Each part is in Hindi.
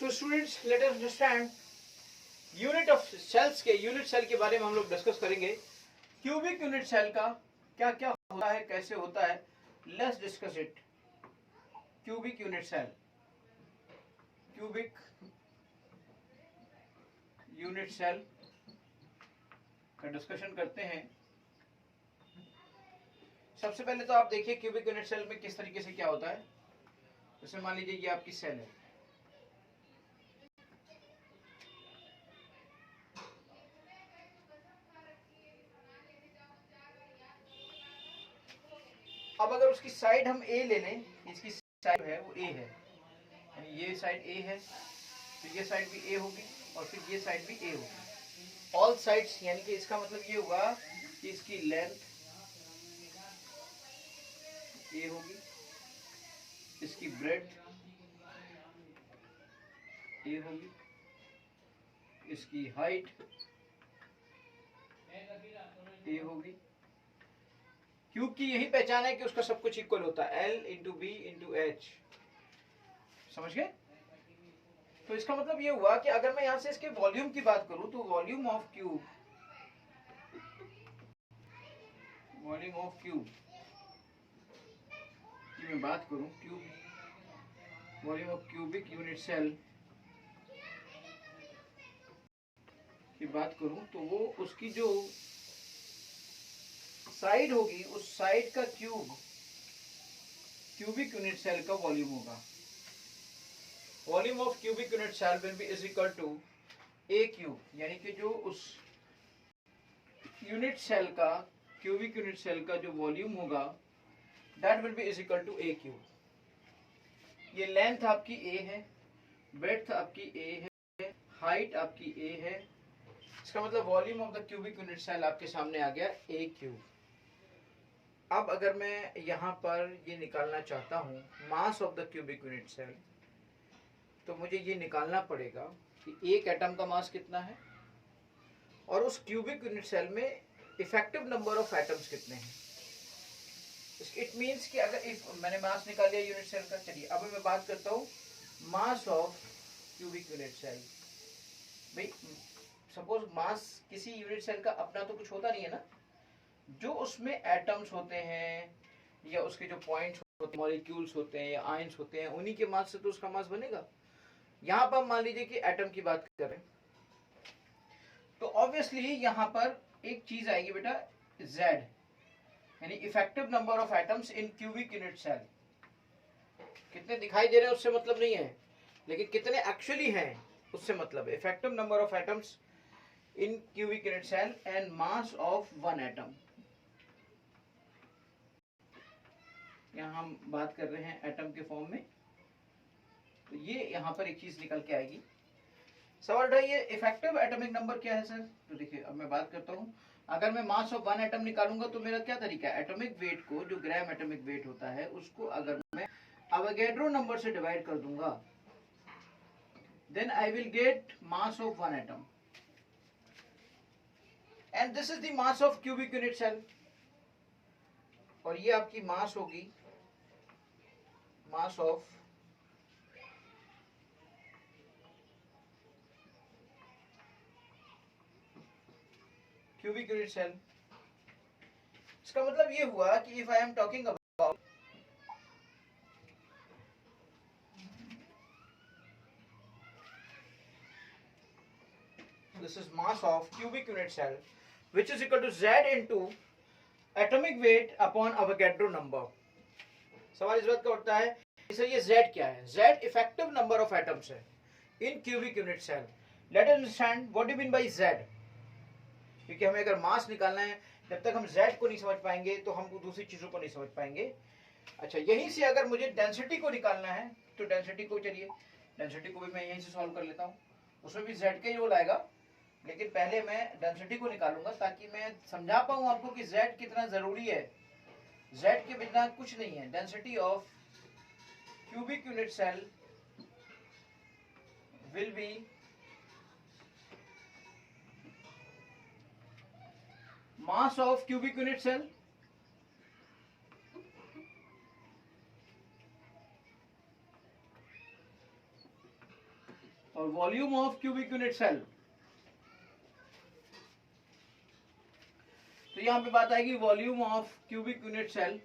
So students, let us understand unit of cells के यूनिट सेल के बारे में हम लोग डिस्कस करेंगे। क्यूबिक यूनिट सेल का क्या क्या होता है, कैसे होता है, let's discuss it. Cubic unit cell, cubic unit cell का डिस्कशन करते हैं। सबसे पहले तो आप देखिए क्यूबिक यूनिट सेल में किस तरीके से क्या होता है। जैसे मान लीजिए ये आपकी सेल है, अब अगर उसकी साइड हम ए ले लें, इसकी साइड है वो ए है, यानी ये साइड ए है, तो ये साइड भी ए होगी और फिर ये साइड भी ए होगी। ऑल साइड्स, यानी कि इसका मतलब ये होगा कि इसकी लेंथ ए होगी, इसकी ब्रेड्थ ए होगी, इसकी हाइट ए होगी, क्योंकि यही पहचान है कि उसका सब कुछ इक्वल होता है, L into b into h. समझ गए? तो इसका मतलब ये हुआ कि अगर मैं यहां से इसके वॉल्यूम की बात करूं तो वॉल्यूम ऑफ क्यूब की मैं बात करूं, volume of cubic unit cell की बात करूं तो वो उसकी जो साइड होगी, उस साइड का क्यूबिक यूनिट सेल का वॉल्यूम होगा। Volume of cubic unit cell will be is equal to a cube, यानी कि जो उस यूनिट सेल का, क्यूबिक यूनिट सेल का जो वॉल्यूम होगा, that will be is equal to a cube. ये लेंथ आपकी ए है, ब्रेड्थ आपकी ए है, हाइट आपकी ए है, इसका मतलब volume of the cubic unit cell आपके सामने आ गया ए क्यूब। अब अगर मैं यहाँ पर ये निकालना चाहता हूँ mass of the cubic unit cell, तो मुझे ये निकालना पड़ेगा कि एक एटम का मास कितना है और उस क्यूबिक यूनिट सेल में इफेक्टिव नंबर ऑफ एटम्स कितने हैं। इट मीन्स कि अगर मैंने मास निकाल लिया यूनिट सेल का, चलिए अब मैं बात करता हूँ mass of cubic unit cell. भाई सपोज मास किसी यूनिट सेल का अपना तो कुछ होता नहीं है ना, जो उसमें एटम्स होते हैं या उसके जो पॉइंट्स होते हैं, मॉलिक्यूल्स होते हैं या आयंस होते हैं, उन्हीं के मास से तो उसका मास बनेगा। यहाँ पर मान लीजिए कि एटम की बात करें तो ऑब्वियसली यहाँ पर एक चीज आएगी बेटा, Z, यानी effective number of atoms in cubic unit cell. कितने दिखाई दे रहे हैं उससे मतलब नहीं है, लेकिन कितने एक्चुअली हैं उससे मतलब है। Effective number of atoms in cubic unit cell and mass of one atom. यहाँ हम बात कर रहे हैं एटम के फॉर्म में, तो ये यहाँ पर एक चीज निकल के आएगी। सवाल उठाइए इफेक्टिव एटॉमिक नंबर क्या है सर? तो देखिए अब मैं बात करता हूँ, अगर मैं मास ऑफ वन एटम निकालूंगा तो मेरा क्या तरीका है, एटॉमिक वेट को, जो ग्राम एटॉमिक वेट होता है, उसको अगर मैं अवोगाड्रो नंबर से डिवाइड कर दूंगा, then I will get mass of one atom, and this is the mass of cubic unit cell. और ये आपकी मास होगी, mass of cubic unit cell. इसका मतलब ये हुआ कि if I am talking about this is mass of cubic unit cell which is equal to Z into atomic weight upon Avogadro number। सवाल इस बात का उठता है सर ये Z क्या है? Z effective number of atoms है in cubic unit cell. Let us understand what do mean by Z, क्योंकि हमें अगर मास निकालना है, जब तक हम Z को नहीं समझ पाएंगे तो हम दूसरी चीजों को नहीं समझ पाएंगे। अच्छा, यहीं से अगर मुझे डेंसिटी को निकालना है तो डेंसिटी को, चलिए डेंसिटी को भी मैं यहीं से सॉल्व कर लेता हूँ, उसमें भी Z का ही रोल आएगा, लेकिन पहले मैं डेंसिटी को निकालूंगा ताकि मैं समझा पाऊं आपको कि Z कितना जरूरी है। Z के बिना कुछ नहीं है। Density of cubic unit cell will be mass of cubic unit cell और volume of cubic unit cell, तो यहां पे बात आएगी volume of cubic unit cell.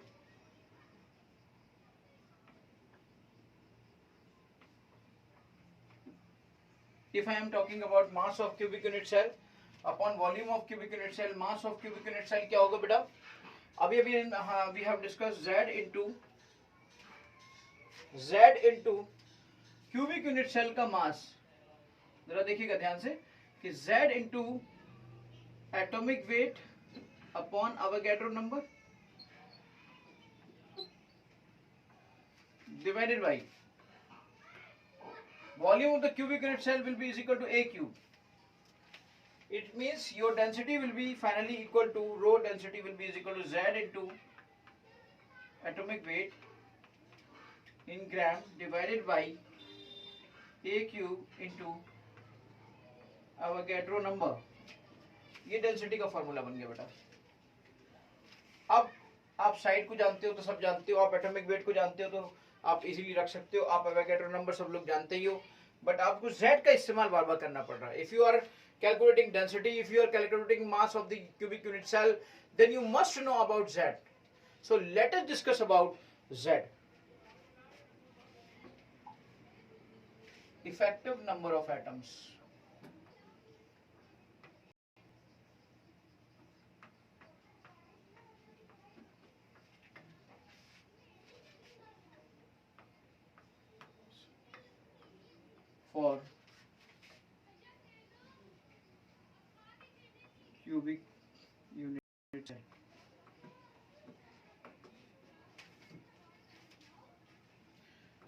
If I am talking about mass of cubic unit cell upon volume of cubic unit cell, mass of cubic unit cell क्या होगा बेटा? अभी we have discussed Z into cubic unit cell का mass। जरा देखिएगा ध्यान से कि Z into atomic weight upon Avogadro number divided by volume of the cubic unit cell will be is equal to A cube. It means your density will be finally equal to rho density will be is equal to Z into atomic weight in gram divided by A cube into Avogadro number। ये डेंसिटी का फॉर्मूला बन गया बेटा। अब आप साइड को जानते हो तो सब जानते हो, आप एटॉमिक वेट को जानते हो तो आप इजीली रख सकते हो, आप एवोगैड्रो नंबर सब लोग जानते ही हो, बट आपको Z का इस्तेमाल बार बार करना पड़ रहा है। If you are calculating density, if you are calculating mass of the cubic unit cell, then you must know about Z. So let us discuss about Z. Effective number of atoms. For cubic unit cell।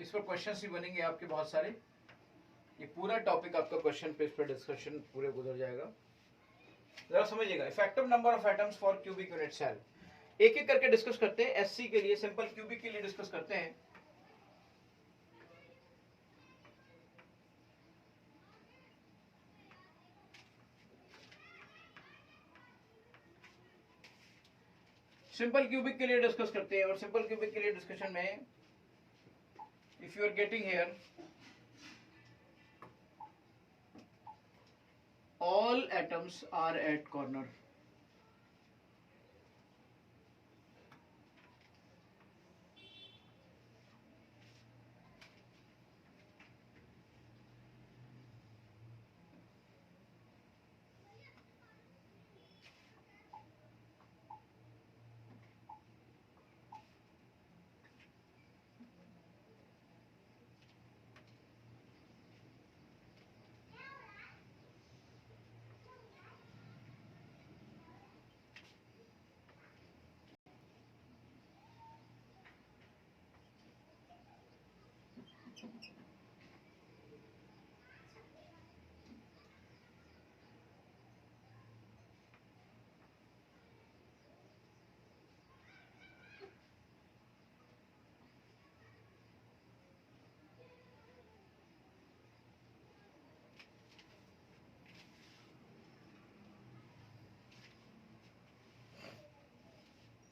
इस पर क्वेश्चंस भी बनेंगे आपके बहुत सारे। ये पूरा टॉपिक आपका क्वेश्चन पे इस पर डिस्कशन पूरे गुजर जाएगा। जरा समझिएगा, effective number of atoms for cubic unit cell एक एक करके डिस्कस करते हैं। एससी के लिए, सिंपल क्यूबिक के लिए डिस्कस करते हैं। सिंपल क्यूबिक के लिए डिस्कस करते हैं, और सिंपल क्यूबिक के लिए डिस्कशन में if you are getting here all atoms are at corner।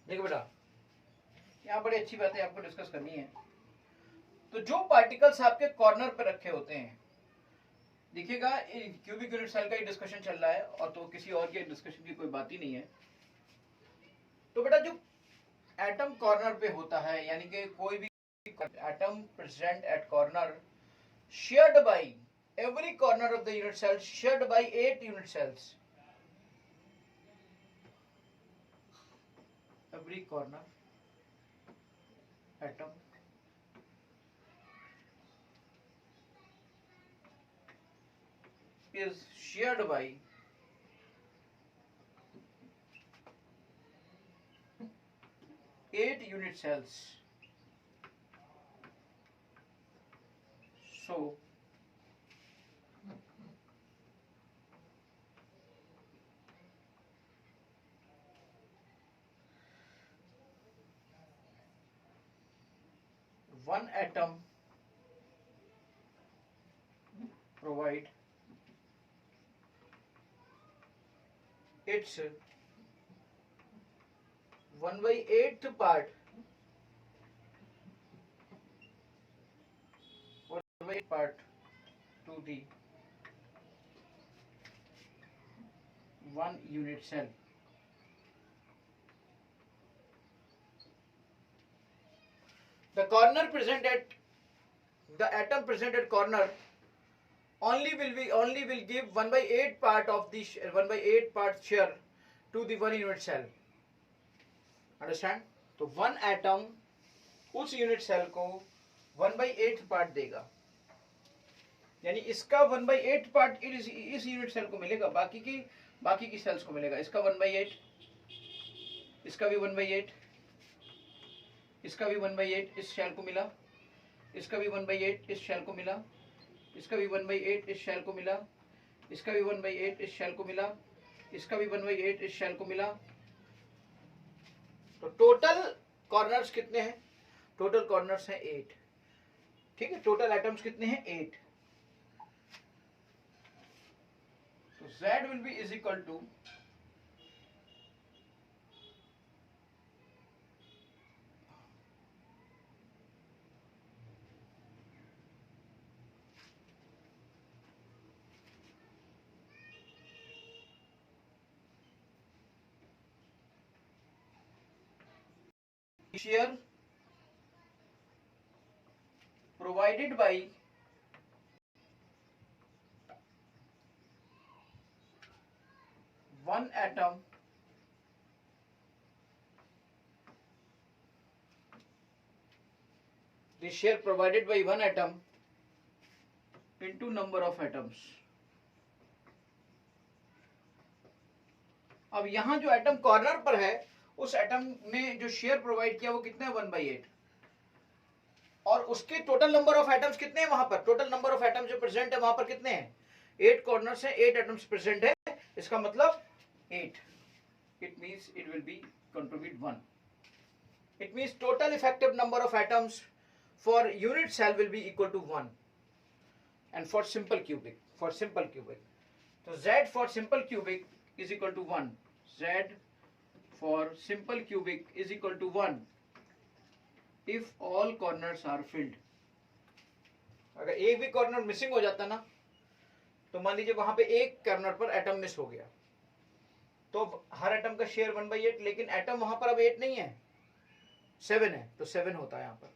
देखो बेटा, यहाँ बड़ी अच्छी बात है आपको डिस्कस करनी है। तो जो पार्टिकल्स आपके कॉर्नर पे रखे होते हैं, देखिएगा क्यूबिक यूनिट सेल का ही डिस्कशन चल रहा है और तो किसी और के डिस्कशन की कोई बात ही नहीं है। तो बेटा जो एटम कॉर्नर पे होता है, यानी कि कोई भी atom present at corner shared by every corner of the unit cell shared by 8 unit cells। Every corner atom is shared by 8 unit cells। So one atom provide its 1/8 part, 1/8 part to the one unit cell. The corner present at the atom present at corner only will give 1/8 part of the 1/8 part share to the one unit cell. Understand? तो one atom उस यूनिट सेल को 1/8 पार्ट देगा, यानी इसका 1/8 पार्ट इस यूनिट सेल को मिलेगा, बाकी की सेल्स को मिलेगा। इसका 1/8, इसका भी 1/8, इसका भी 1/8 इस सेल को मिला, इसका भी 1/8 इस सेल को मिला, इसका भी 1/8 इस सेल को मिला, इसका भी 1/8 इस सेल को मिला, इसका भी 1/8 इस सेल को मिला। तो टोटल कॉर्नर्स कितने हैं? टोटल कॉर्नर्स हैं 8। ठीक है, टोटल एटम्स कितने हैं? 8। तो Z will be is equal to shear provided by one atom the shear provided by one atom into number of atoms. अब यहां जो एटम कॉर्नर पर है उस एटम ने जो शेयर प्रोवाइड किया वो कितना है? 1/8। और उसके टोटल नंबर ऑफ एटम्स कितने हैं वहां पर? टोटल नंबर ऑफ एटम्स जो प्रेजेंट है वहां पर कितने हैं? 8 कॉर्नर्स हैं, 8 एटम्स प्रेजेंट है, इसका मतलब 8। It means it will be contribute 1। It means total effective number of atoms for unit cell will be equal to 1। And for simple cubic, तो Z for simple cubic is equal to 1. Z for simple cubic is equal to 1 if all corners are filled. अगर एक भी कॉर्नर मिसिंग हो जाता ना, तो मान लीजिए वहां पे एक कॉर्नर पर एटम मिस हो गया, तो हर एटम का शेयर 1/8, लेकिन एटम वहां पर अब 8 नहीं है, 7 है, तो 7 होता है यहां पर।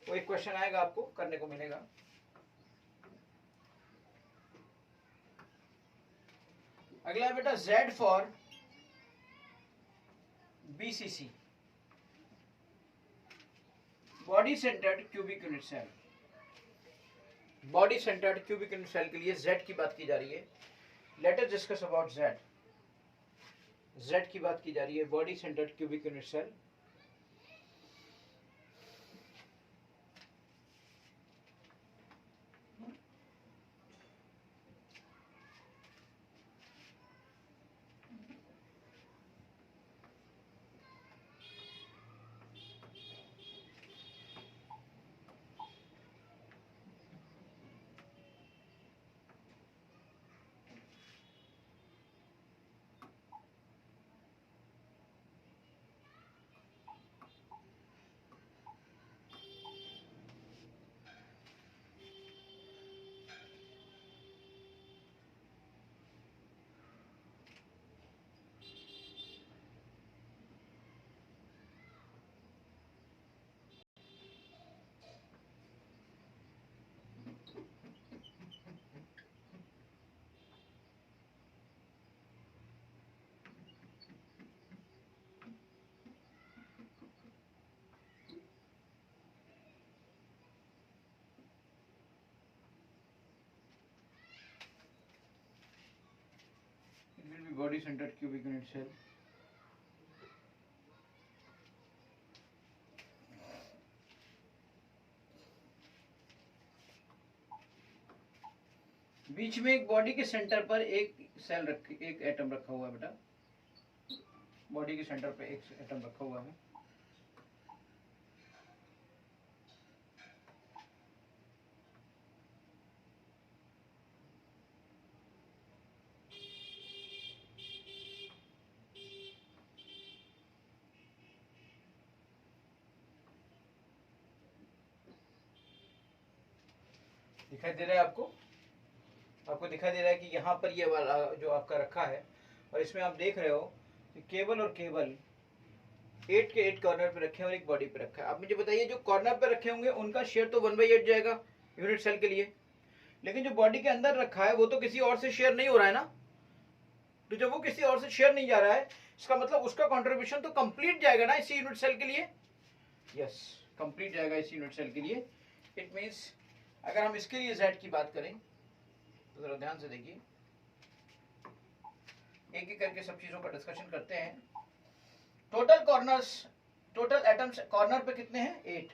वो एक क्वेश्चन आएगा, आपको करने को मिलेगा। अगला है बेटा Z for BCC, body centred cubic unit cell. Body centred cubic unit cell के लिए Z की बात की जा रही है। Let us discuss about Z की बात की जा रही है, body centred cubic unit cell. Body centred cubic unit cell. बीच में एक बॉडी के सेंटर पर एक एटम रखा हुआ है बेटा। बॉडी के सेंटर पे एक एटम रखा हुआ है। दिखाई दे रहा है आपको? आपको दिखाई दे रहा है कि यहाँ पर ये वाला जो आपका रखा है, और इसमें आप देख रहे हो कि केबल और केबल 8 के 8 कॉर्नर पे रखे हैं और एक बॉडी पे रखा है। आप मुझे बताइए जो कॉर्नर पे रखे होंगे उनका शेयर तो 1/8 जाएगा यूनिट सेल के लिए, लेकिन जो बॉडी के अंदर रखा है वो तो किसी और से शेयर नहीं हो रहा है ना। तो जब वो किसी और से शेयर नहीं जा रहा है, इसका मतलब उसका कंट्रीब्यूशन तो कंप्लीट जाएगा ना इसी यूनिट सेल के लिए। यस, कंप्लीट जाएगा इसी यूनिट सेल के लिए। इट मींस अगर हम इसके लिए z की बात करें तो जरा ध्यान से देखिए, एक एक करके सब चीजों का डिस्कशन करते हैं। Total corners, total atoms corner पे कितने हैं 8,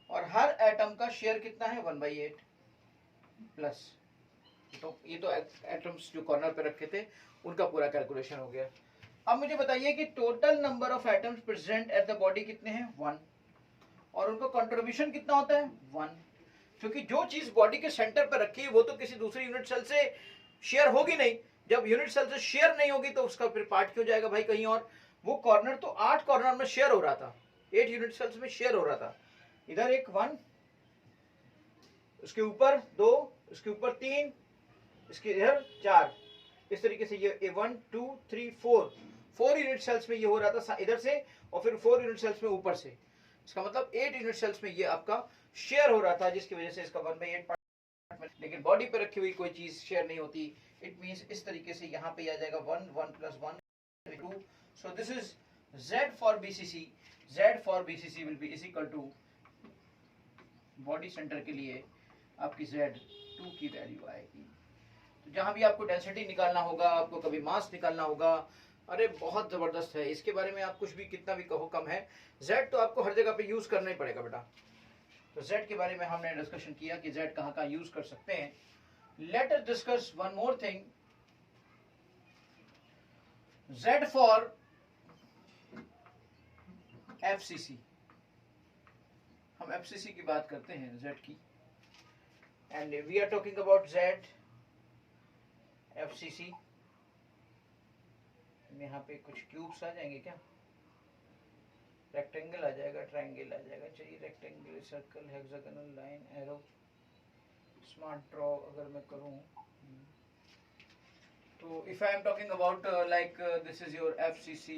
और हर एटम का शेयर कितना है 1/8 प्लस, तो ये तो एटम्स जो कॉर्नर पे रखे थे उनका पूरा कैलकुलेशन हो गया। अब मुझे बताइए कि total number of atoms present at the body कितने हैं 1, और उनका कंट्रीब्यूशन कितना होता है 1, क्योंकि जो चीज बॉडी के सेंटर पर रखी है वो तो किसी दूसरी यूनिट सेल से शेयर होगी नहीं। जब यूनिट सेल से शेयर नहीं होगी तो उसका फिर पार्ट क्यों जाएगा भाई कहीं और। वो कॉर्नर तो 8 कॉर्नर में शेयर हो रहा था, 8 यूनिट सेल्स में शेयर हो रहा था। इधर एक 1, उसके ऊपर 2, उसके ऊपर 3, इसके इधर 4, इस तरीके से ये 1 2 3 4 यूनिट सेल्स में ये हो रहा था इधर से, और फिर 4 यूनिट सेल्स में ऊपर से। इसका मतलब 8 यूनिट सेल्स में ये आपका शेयर हो रहा था, जिसकी वजह से इसका 1/8 पार्ट। लेकिन बॉडी पे रखी हुई कोई चीज शेयर नहीं होती। इट मींस इस तरीके से यहाँ पे आ जाएगा 1 1 + 1 2। So this is Z for BCC। Z for BCC will be is equal to body centre के लिए आपकी Z2 की वैल्यू आएगी। तो जहां भी आपको डेंसिटी निकालना होगा, आपको कभी मास निकालना होगा, अरे बहुत जबरदस्त है, इसके बारे में आप कुछ भी कितना भी कहो कम है। Z तो आपको हर जगह पे यूज करना ही पड़ेगा बेटा। तो Z के बारे में हमने डिस्कशन किया कि Z कहाँ कहाँ यूज कर सकते हैं। Let us discuss one more thing, Z for FCC। हम FCC की बात करते हैं Z की, and we are talking about Z FCC। यहाँ पे कुछ क्यूब्स आ जाएंगे क्या, रेक्टेंगल आ जाएगा, ट्रायंगल आ जाएगा, चाहिए rectangle, circle, hexagonal, line, arrow, smart draw अगर मैं करूं तो if I am talking about like this is your FCC,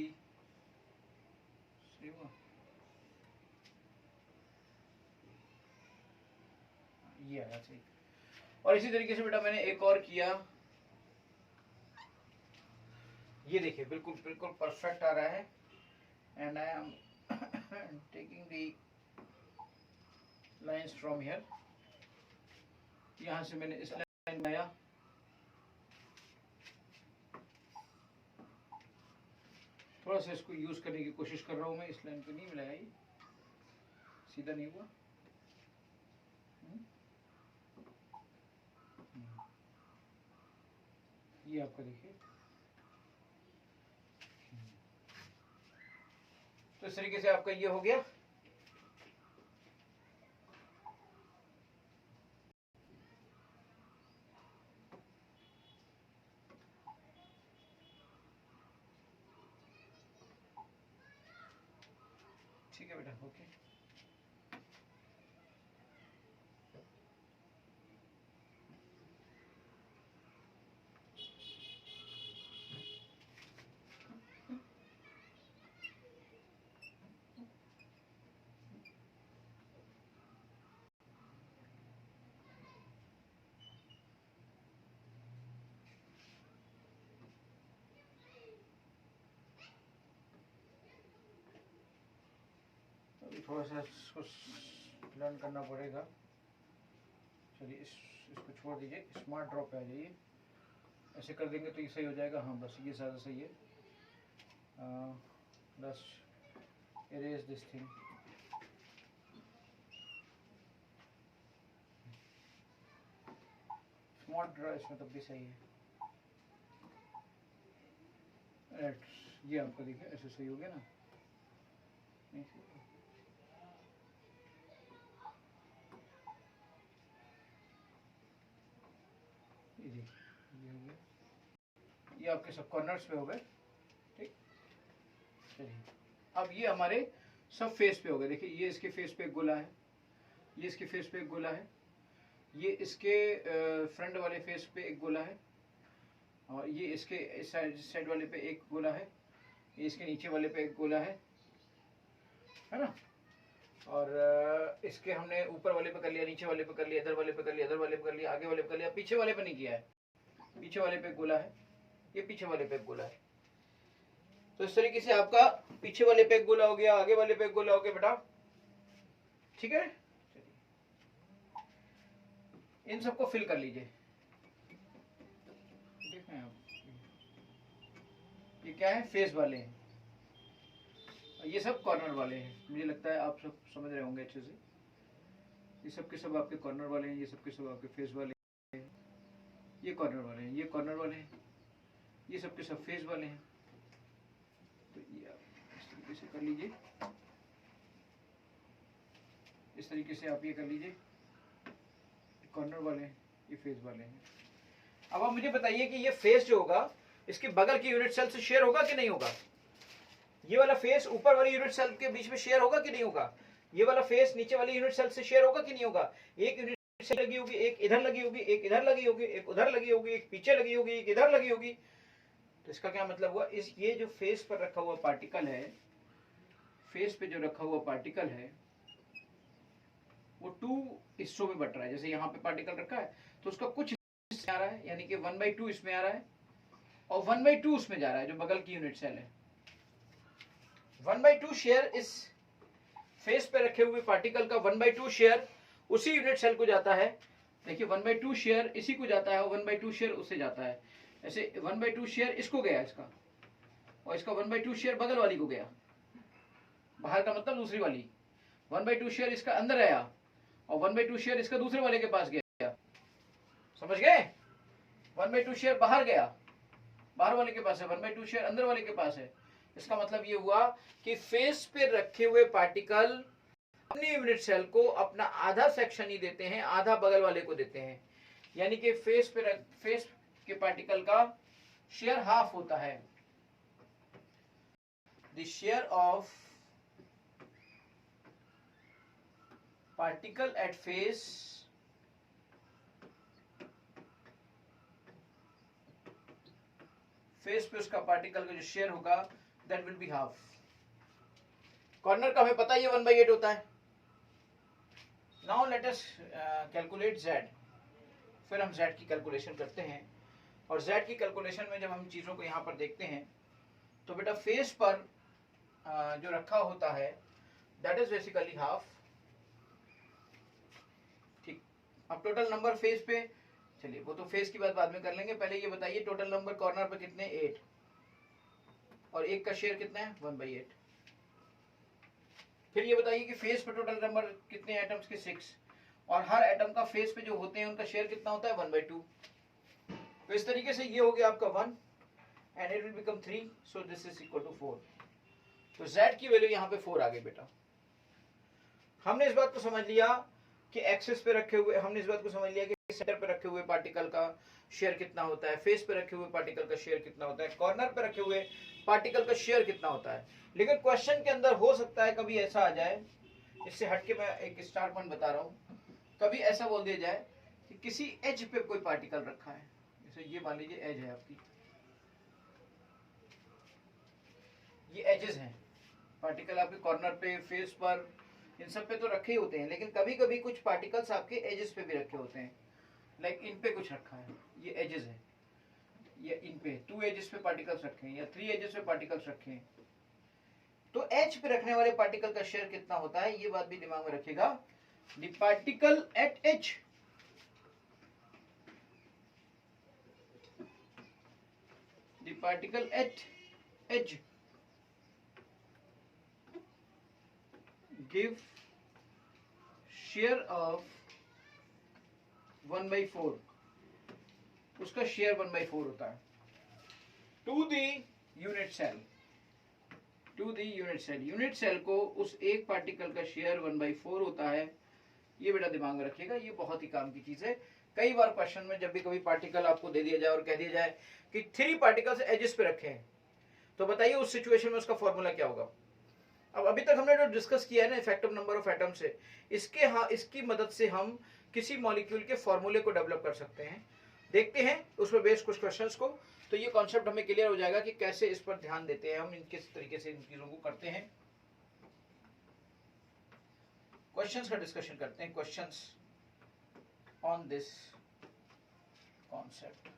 ये आया सही। और इसी तरीके से बेटा मैंने एक और किया, ये देखिए बिल्कुल बिल्कुल परफेक्ट आ रहा है, and I am taking the lines from here. यहां से मैंने इस लाइन बनाया, थोड़ा सा इसको यूज करने की कोशिश कर रहा हूं मैं। इस लाइन पे नहीं मिलाया, ये सीधा नहीं हुआ। ये आपका देखिए, तो इस तरीके से आपका ये हो गया। ठीक है बेटा, ओके। थोड़ा सा इसको लर्न करना पड़ेगा। चलिए इसको छोड़ दीजिए, स्मार्ट ड्रॉ पे आ जाइए। ऐसे कर देंगे तो ये सही हो जाएगा। हाँ बस ये ज़्यादा सही है। बस erase this thing. Smart draw इसमें तब भी सही है। ये आपको देखिए ऐसे सही हो गया ना। ये आपके सब कॉर्नर्स पे हो गए। ठीक, चलिए अब ये हमारे सब फेस पे हो गए। देखिए ये इसके फेस पे एक गोला है, ये इसके फेस पे एक गोला है, ये इसके फ्रंट वाले फेस पे एक गोला है, और ये इसके इस साइड वाले पे एक गोला है, ये इसके नीचे वाले पे एक गोला है ना। और इसके हमने ऊपर वाले पे कर लिया, नीचे वाले पे कर लिया, इधर वाले पे कर लिया, इधर वाले पे कर लिया, आगे वाले पे कर लिया, पीछे वाले पे नहीं किया है। पीछे वाले पे एक गोला है, ये पीछे वाले पे एक गोला है। तो इस तरीके से आपका पीछे वाले पे एक गोला हो गया, आगे वाले पे एक गोला हो गया बेटा, ठीक है। इन सबको फिल कर लीजिए। देखें आप, ये क्या है, फेस वाले हैं, ये सब कॉर्नर वाले हैं। मुझे लगता है आप सब समझ रहे होंगे अच्छे से। ये सब के सब आपके कॉर्नर वाले हैं, ये सब के सब आपके फेस वाले हैं, ये कॉर्नर वाले हैं, ये कॉर्नर वाले हैं, ये सब के सब फेस वाले हैं। तो ये आप इस तरीके से कर लीजिए, इस तरीके से आप ये कर लीजिए, कॉर्नर वाले हैं, ये फेस वाले हैं। अब आप मुझे बताइए कि ये फेस जो होगा इसके बगल की यूनिट सेल से शेयर होगा कि नहीं होगा? ये वाला फेस ऊपर वाली यूनिट सेल के बीच में शेयर होगा कि नहीं होगा? ये वाला फेस नीचे वाली यूनिट सेल से शेयर होगा कि नहीं होगा? एक यूनिट सेल लगी होगी, एक इधर लगी होगी, एक इधर लगी होगी, एक उधर लगी होगी, एक पीछे लगी होगी, एक इधर लगी होगी। तो इसका क्या मतलब हुआ, इस ये जो फेस पर रखा हुआ पार्टिकल है, फेस पे जो रखा हुआ पार्टिकल है वो 2 हिस्सों में बट रहा है। जैसे यहाँ पे पार्टिकल रखा है तो उसका कुछ आ रहा है, यानी कि 1/2 इसमें आ रहा है, और 1/2 उसमें जा रहा है जो बगल की यूनिट सेल है। 1/2 शेयर इस फेस पे रखे हुए पार्टिकल का 1/2 शेयर उसी यूनिट सेल को जाता है। देखिए 1/2 शेयर इसी को जाता है और 1/2 शेयर उससे जाता है। ऐसे 1/2 शेयर इसको गया इसका, और इसका 1/2 शेयर बगल वाली को गया, बाहर का मतलब दूसरी वाली। 1/2 शेयर इसका अंदर आया और 1/2 शेयर इसका दूसरे वाले के पास गया। समझ गए? 1/2 शेयर बाहर गया, बाहर वाले के पास है, 1/2 शेयर अंदर वाले के पास है। इसका मतलब ये हुआ कि फेस पे रखे हुए पार्टिकल अपनी यूनिट सेल को अपना आधा सेक्शन ही देते हैं, आधा बगल वाले को देते हैं। यानी कि फेस के पार्टिकल का शेयर हाफ होता है। The share of particle at face पे उसका पार्टिकल का जो शेयर होगा that will be half. Corner का हमें पता ही है 1/8 होता है। Now let us calculate z। फिर हम z की कैलकुलेशन करते हैं, और z की कैलकुलेशन में जब हम चीजों को यहाँ पर देखते हैं तो बेटा फेस पर जो रखा होता है दैट इज बेसिकली हाफ। ठीक, अब टोटल नंबर फेस पे, चलिए वो तो फेस की बात बाद में कर लेंगे। पहले ये बताइए टोटल नंबर कॉर्नर पे कितने, 8, और एक का शेयर कितना है, 1/8। फिर ये बताइए कि फेस पे टोटल नंबर कितने एटम्स के, 6, और हर एटम का फेस पे जो होते हैं उनका शेयर कितना होता है, 1/2। तो इस तरीके से ये हो गया आपका 1 and it will become 3, so this is equal to 4। तो z की वैल्यू यहाँ पे 4 आ गई बेटा। हमने इस बात को समझ लिया कि एक्सिस पे रखे हुए, हमने इस बात को समझ लिया कि सेंटर पे रखे हुए पार्टिकल का शेयर कितना होता है, फेस पे रखे हुए पार्टिकल का शेयर कितना होता है, कॉर्नर पे रखे हुए पार्टिकल का शेयर कितना होता है। लेकिन क्वेश्चन के अंदर हो सकता है कभी ऐसा आ जाए, इससे हटके मैं एक स्टार पॉइंट बता रहा हूँ, कभी ऐसा बोल दिया जाए कि किसी एज पे कोई पार्टिकल रखा है, जैसे ये मान लीजिए एज है आपकी, ये एजेस हैं, पार्टिकल आपके कॉर्नर पे, फेस पर, इन सब पे तो रखे ही होते हैं, लेकिन कभी कभी कुछ पार्टिकल्स आपके एजेस पे भी रखे होते हैं। लाइक इन पे कुछ रखा है, ये एजेस है, या इन पे 2 एजेस पे पार्टिकल्स रखे हैं, या 3 एजेस पे पार्टिकल्स रखे हैं। तो एज पे रखने वाले पार्टिकल का शेयर कितना होता है, ये बात भी दिमाग में रखिएगा। The particle at edge, the particle at edge give share of 1/4, उसका शेयर 1/4 होता है to the unit cell, to the unit cell. Unit cell को उस एक पार्टिकल का शेयर 1/4 होता है। ये बेटा दिमाग में रखिएगा, ये बहुत ही काम की चीज है। कई बार क्वेश्चन में जब भी कभी पार्टिकल आपको दे दिया जाए और कह दिया जाए कि 3 पार्टिकल्स एजेस पे रखे हैं, तो बताइए उस सिचुएशन में उसका फॉर्मूला क्या होगा। अब अभी तक हमने जो डिस्कस किया है ना इफेक्टिव नंबर ऑफ एटम से, इसकी मदद से हम किसी मॉलिक्यूल के फॉर्मूले को डेवलप कर सकते हैं। देखते हैं उस पर बेस्ड कुछ क्वेश्चंस को, तो ये कॉन्सेप्ट हमें क्लियर हो जाएगा कि कैसे इस पर ध्यान देते हैं हम, किस तरीके से इन चीजों को करते हैं। क्वेश्चंस का डिस्कशन करते हैं, क्वेश्चंस ऑन दिस कॉन्सेप्ट।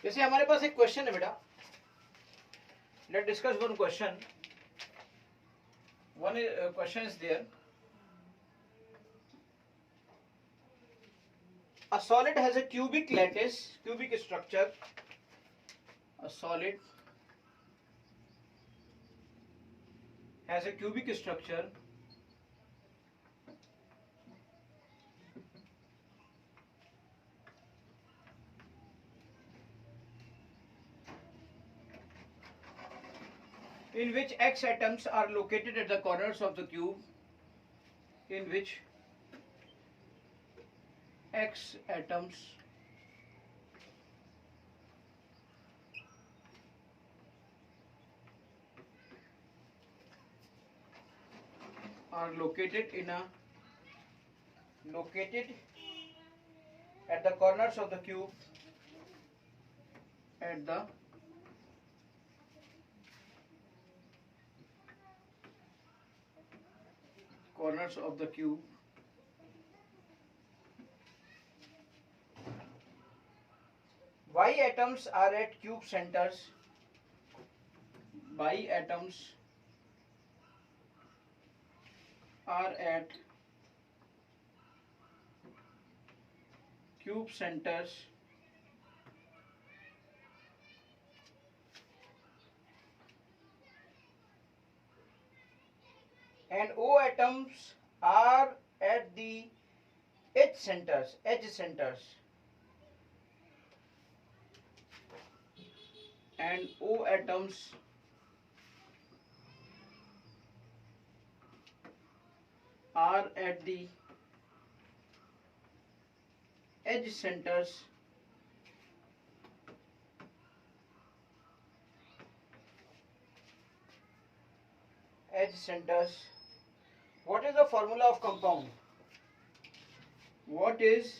जैसे हमारे पास एक क्वेश्चन है बेटा, let discuss one question. One question is there, a solid has a cubic lattice, cubic structure, a solid has a cubic structure in which x atoms are located at the corners of the cube, in which x atoms are located at the corners of the cube, at the corners of the cube, y atoms are at cube centers, y atoms are at cube centers and O atoms are at the edge centers, and O atoms are at the edge centers What is the formula of compound? What is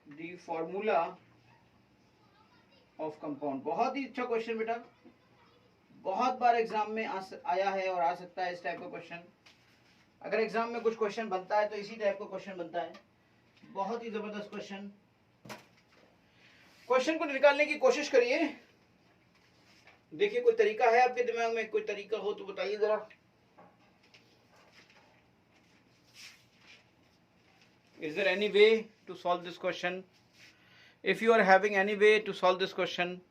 the formula of compound? बहुत ही अच्छा क्वेश्चन बेटा, बहुत बार एग्जाम में आया है और आ सकता है इस टाइप का क्वेश्चन। अगर एग्जाम में कुछ क्वेश्चन बनता है तो इसी टाइप का क्वेश्चन बनता है। बहुत ही जबरदस्त क्वेश्चन। क्वेश्चन को निकालने की कोशिश करिए। देखिए कोई तरीका है आपके दिमाग में, कोई तरीका हो तो बताइए जरा। Is there any way to solve this question? If you are having any way to solve this question,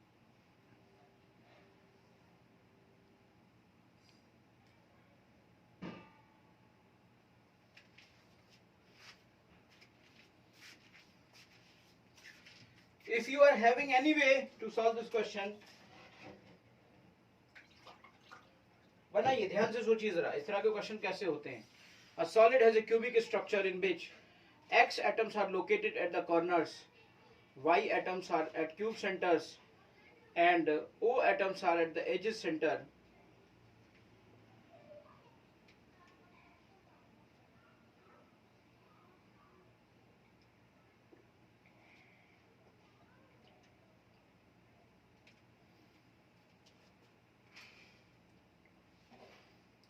बनाइए, ध्यान से सोचिए जरा, इस तरह के क्वेश्चन कैसे होते हैं। A solid has a cubic structure in which X atoms are located at the corners, Y atoms are at cube centers, and O atoms are at the edges center.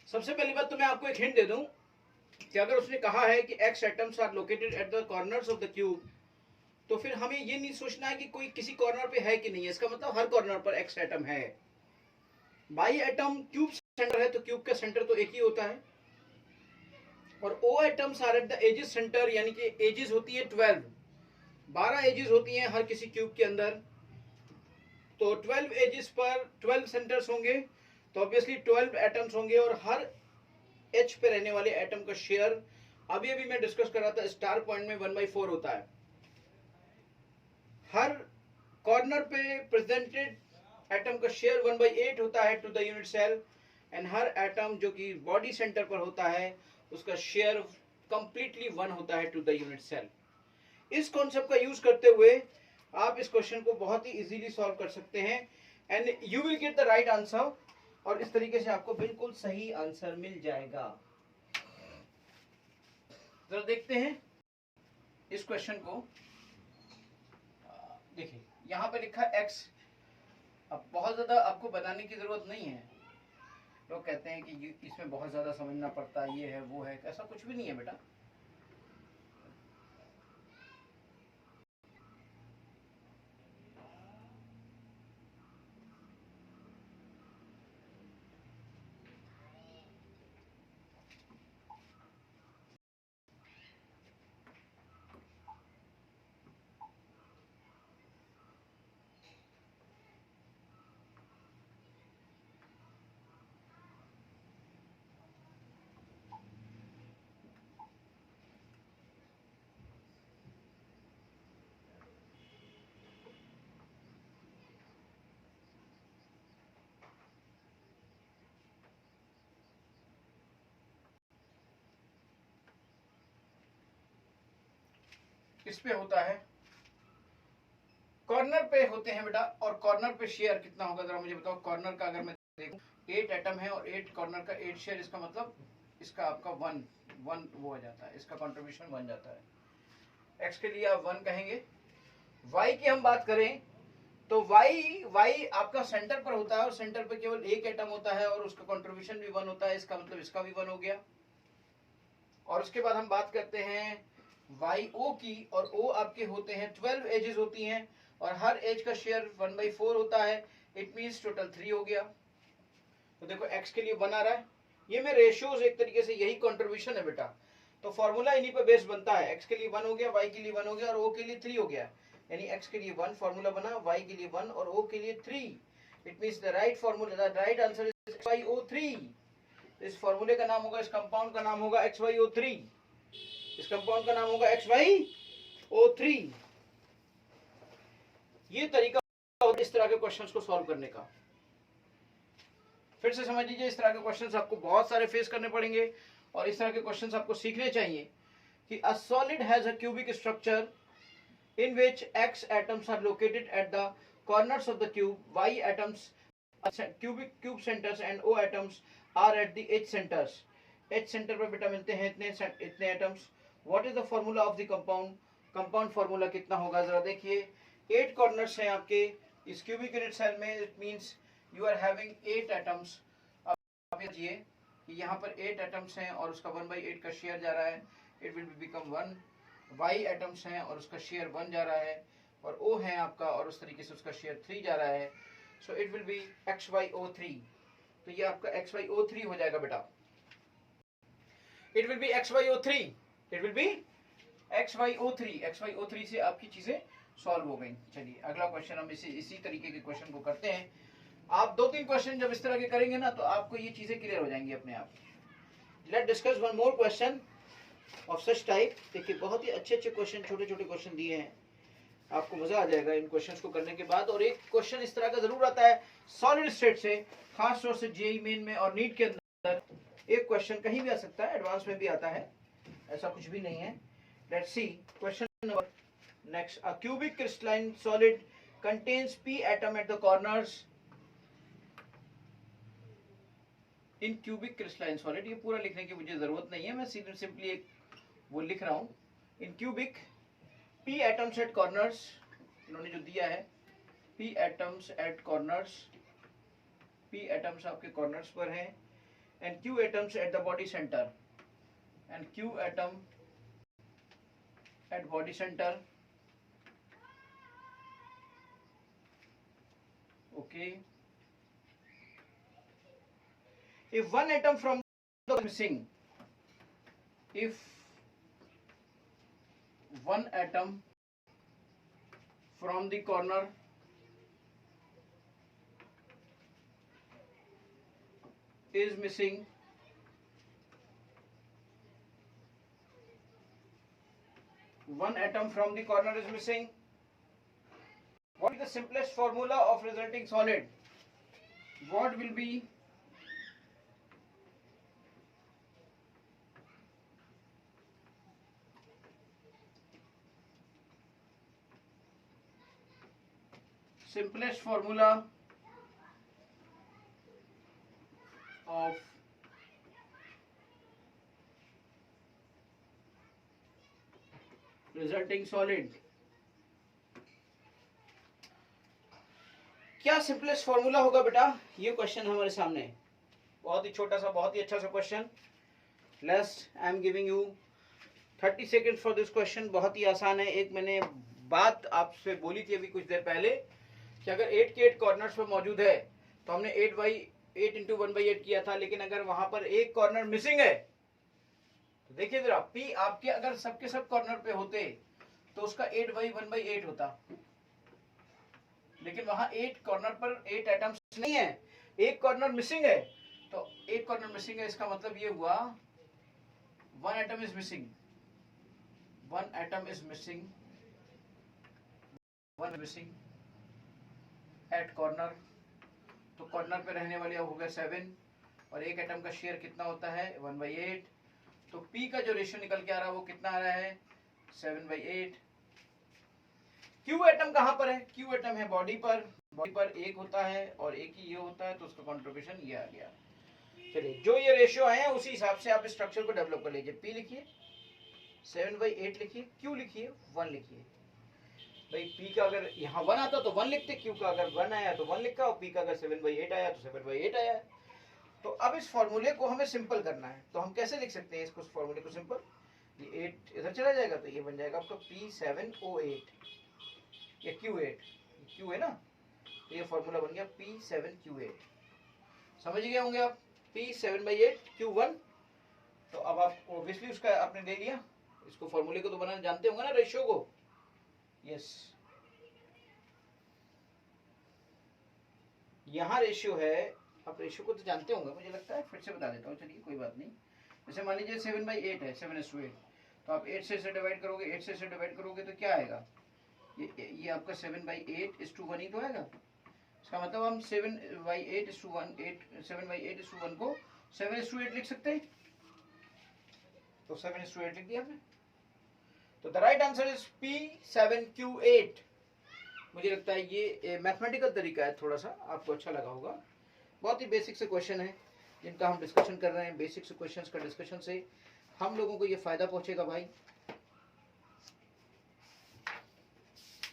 सबसे पहली बात तो मैं आपको एक हिंट दे दूं कि अगर उसने कहा है कि X atoms are located at the corners of the cube, तो फिर हमें ये नहीं सोचना है कि कोई किसी कॉर्नर पे है कि नहीं है। इसका मतलब हर कॉर्नर पर X एटम है। Y एटम क्यूब सेंटर है तो क्यूब का सेंटर तो एक ही होता है। और O atoms are at the edges centre, यानी कि एजिस होती है 12 एजिस होती हैं हर किसी क्यूब के अंदर। तो 12 एजिस पर 12 सेंटर्स होंगे, तो ऑब्वियसली 12 एटम्स होंगे, और हर H पे रहने वाले एटम का शेयर अभी अभी मैं डिस्कस कर रहा था स्टार पॉइंट में 1/4 होता है। हर कॉर्नर पे प्रेजेंटेड एटम का शेयर 1/8 होता है to the unit cell, and हर एटम जो कि बॉडी सेंटर पर होता है उसका शेयर कंप्लीटली 1 होता है टू द यूनिट सेल। इस कॉन्सेप्ट का यूज करते हुए आप इस क्वेश्चन को बहुत ही इजीली सॉल्व कर सकते हैं, and you will get the right answer, और इस तरीके से आपको बिल्कुल सही आंसर मिल जाएगा। जरा देखते हैं इस क्वेश्चन को। देखिए यहां पे लिखा x। अब बहुत ज्यादा आपको बताने की जरूरत नहीं है। लोग कहते हैं कि इसमें बहुत ज्यादा समझना पड़ता है, ये है वो है, ऐसा कुछ भी नहीं है बेटा। इस पे होता है, कॉर्नर पे होते हैं बेटा, और कॉर्नर पे शेयर कितना होगा जरा मुझे बताओ। कॉर्नर का अगर मैं देखूं 8 एटम है और 8 कॉर्नर का 8 शेयर, इसका मतलब इसका आपका 1 वो हो जाता है, इसका कंट्रीब्यूशन 1 जाता है। एक्स के लिए आप 1 कहेंगे। वाई की हम बात करें तो वाई आपका सेंटर पर होता है, और सेंटर पे केवल एक एटम होता है और उसका कंट्रीब्यूशन भी 1 होता है, इसका मतलब इसका भी 1 हो गया। और उसके बाद हम बात करते हैं वाई ओ की, और ओ आपके होते हैं 12 एजेस होती हैं, और हर एज का शेयर 1/4 होता है। इट मींस टोटल 3 हो गया। तो देखो x के लिए 1 आ रहा है, ये में रेशियोज एक तरीके से यही कंट्रीब्यूशन है बेटा। तो फॉर्मूला इन्हीं पर बेस बनता है। x के लिए 1 हो गया, y के लिए 1 हो गया, और o के लिए 3 हो गया। यानी x के लिए 1 फॉर्मूला बना, y के लिए 1 और o के लिए 3। It means the right formula, the right answer is XYO3। इस फॉर्मूले का नाम होगा, इस कंपाउंड का नाम होगा XYO3। इस कंपाउंड का नाम होगा XYO3। ये तरीका इस तरह के क्वेश्चंस को सॉल्व करने का। फिर से समझ लीजिए, इस तरह के क्वेश्चंस आपको बहुत सारे फेस करने पड़ेंगे, और इस तरह के क्वेश्चंस आपको सीखने चाहिए कि a solid has a cubic structure in which x atoms are located at the corners of the cube, y atoms are cubic cube centers, and o atoms are at the h centers. h center पे बेटा मिलते हैं इतने atoms. What is the formula of the compound? Compound formula कितना होगा जरा देखिए। 8 corners हैं आपके इस cubic unit cell में, it means you are having 8 atoms. अब ये कि यहाँ पर 8 atoms हैं और उसका 1/8 का शेयर जा रहा है, it will become 1. y atoms हैं और उसका शेयर 1 जा रहा है, और O है आपका और उस तरीके से उसका शेयर 3 जा रहा है। So it will B XYO3। तो ये आपका XYO3 हो जाएगा बेटा। It will B XYO3। It will B XYO3। XYO3 से आपकी चीजें सॉल्व हो गई। चलिए अगला क्वेश्चन हम इसी तरीके के क्वेश्चन को करते हैं। आप 2-3 क्वेश्चन जब इस तरह के करेंगे ना तो आपको ये चीजें क्लियर हो जाएंगी अपने आप। Late discuss one more question of such type. देखिए बहुत ही अच्छे अच्छे क्वेश्चन, छोटे छोटे क्वेश्चन दिए हैं, आपको मजा आ जाएगा इन क्वेश्चंस को करने के बाद। और एक क्वेश्चन इस तरह का जरूर आता है सॉलिड स्टेट से, खास तौर से जेईई मेन में और नीट के अंदर एक क्वेश्चन कहीं भी आ सकता है, एडवांस में भी आता है, ऐसा कुछ भी नहीं है। Let's see question number next. A cubic crystalline solid contains p atom at the corners in cubic crystalline solid. ये पूरा लिखने की मुझे जरूरत नहीं है, मैं सिंपली एक वो लिख रहा हूं। In cubic p atoms at corners, इन्होंने जो दिया है p atoms at corners, p atoms आपके कॉर्नर्स पर हैं, and q atoms at the body centre, and q atom at body centre. Okay, if one atom from the missing, if one atom from the corner is missing, one atom from the corner is missing, what is the simplest formula of resulting solid? What will be simplest formula of resulting solid? क्या सिंपलेस्ट फॉर्मूला होगा बेटा? ये क्वेश्चन हमारे सामने है, बहुत ही छोटा सा, बहुत ही अच्छा सा question. Let's I am giving you 30 seconds for this question. बहुत ही आसान है. एक मैंने बात आपसे बोली थी अभी कुछ देर पहले कि अगर 8 के 8 कॉर्नर्स पे मौजूद है तो हमने 8 इंटू 1/8 किया था, लेकिन अगर वहां पर एक कॉर्नर मिसिंग है तो देखिए जरा, पी आपके अगर सबके सब कॉर्नर पे होते तो उसका 8/1/8 होता, लेकिन वहां 8 कॉर्नर पर 8 एटम्स नहीं है, एक कॉर्नर मिसिंग है. तो एक कॉर्नर मिसिंग है, इसका मतलब ये हुआ one atom is missing, one atom is missing, one missing at corner. तो कॉर्नर पे रहने वाले हो गया 7 और एक एटम का शेयर कितना होता है 1/8. तो पी का जो रेशियो निकल के आ रहा है वो कितना आ रहा है 7/8. क्यू एटम कहां पर है? क्यू एटम है बॉडी पर, बॉडी पर एक होता है और एक ही ये होता है, तो उसका कॉन्ट्रीब्यूशन ये आ गया. चलिए, जो ये रेशियो आए हैं उसी हिसाब से आप स्ट्रक्चर को डेवलप कर लीजिए. पी लिखिए 7/8 लिखिए, क्यू लिखिए 1 लिखिए. भाई पी का अगर यहाँ 1 आता तो 1 लिखते, क्यू का अगर 1 आया तो 1 लिखा, और पी का अगर 7/8 आया तो 7/8 आया. तो अब इस फॉर्मूले को हमें सिंपल करना है, तो हम कैसे लिख सकते हैं इसको, फॉर्मूले को सिंपल? ये 8 इधर चला जाएगा तो ये बन जाएगा आपका P7O8 या Q8, Q है ना, तो ये फॉर्मूला बन गया P7Q8. समझ गए होंगे आप? P7/8 Q1. तो अब आप ऑब्वियसली उसका आपने ले लिया, इसको फॉर्मूले को तो बनाना जानते होंगे ना, रेशियो को. यस, यहाँ रेशियो है, आप रेशियो को तो जानते होंगे मुझे लगता है, फिर से बता देता हूँ. चलिए कोई बात नहीं. जैसे मान लीजिए 7/8 है, 7:8, तो आप 8 से डिवाइड करोगे, 8 से डिवाइड करोगे तो क्या आएगा? ये आपका 7/8:1 ही तो आएगा. इसका मतलब हम 7/8:1 को 7:8 लिख सकते हैं. तो 7:8 लिख दिया हमने. तो the right answer is P7Q8. मुझे लगता है ये मैथमेटिकल तरीका है, थोड़ा सा आपको अच्छा लगा होगा. बहुत ही बेसिक से क्वेश्चन है जिनका हम डिस्कशन कर रहे हैं. बेसिक से क्वेश्चंस का डिस्कशन से हम लोगों को ये फायदा पहुंचेगा भाई